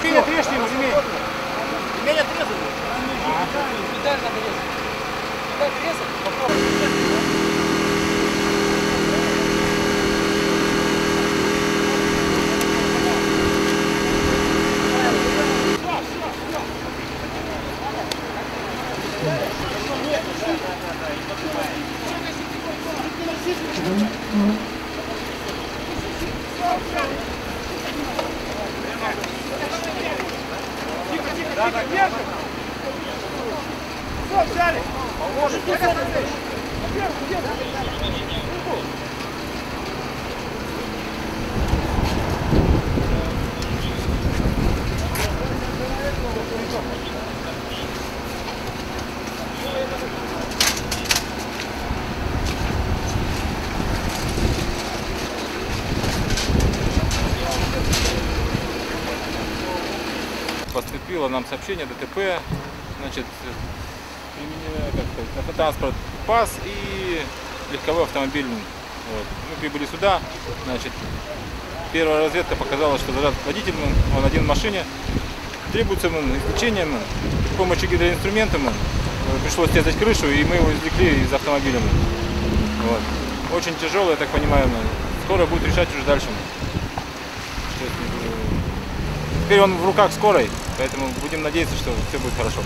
Ремень отрежьте ему, ремень. Ремень отрезали. Медаль надо резать. Медаль резать? Попробуй. Все, взяли! Поможет! Поступило нам сообщение ДТП, значит, автотранспорт ПАЗ и легковой автомобиль. Вот. Мы прибыли сюда, значит, первая разведка показала, что водитель, он один в машине, требуется извлечение с помощью гидроинструмента, пришлось резать крышу, и мы его извлекли из автомобиля. Вот. Очень тяжелый, я так понимаю, скоро будет решать уже дальше. Теперь он в руках скорой, поэтому будем надеяться, что все будет хорошо.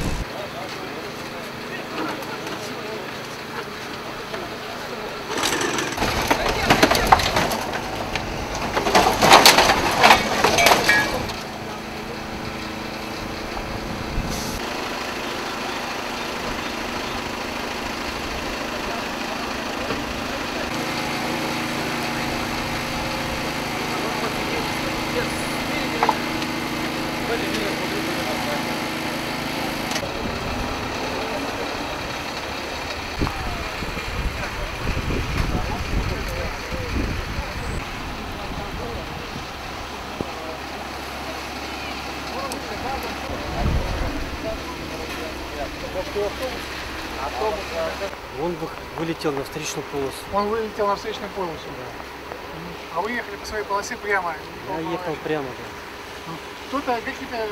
Он вылетел на встречную полосу. Он вылетел на встречную полосу, да. А вы ехали по своей полосе прямо? Я ехал прямо, да. Кто-то, какие-то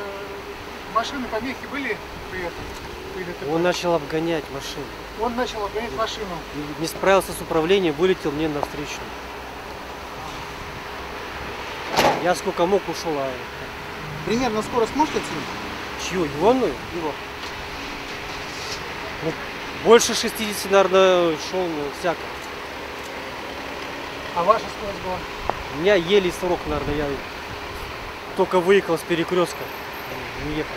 машины, помехи были при этом? При ДТП? Он начал обгонять машину. Он начал обгонять машину. Не справился с управлением, вылетел мне на встречную. Я сколько мог ушел, а... Примерно скорость можете оценить? Чью? Егонную? Его. Ну, больше 60, наверное, шел, всяко. А ваша скорость была? У меня еле 40, наверное, я только выехал с перекрестка, не ехал.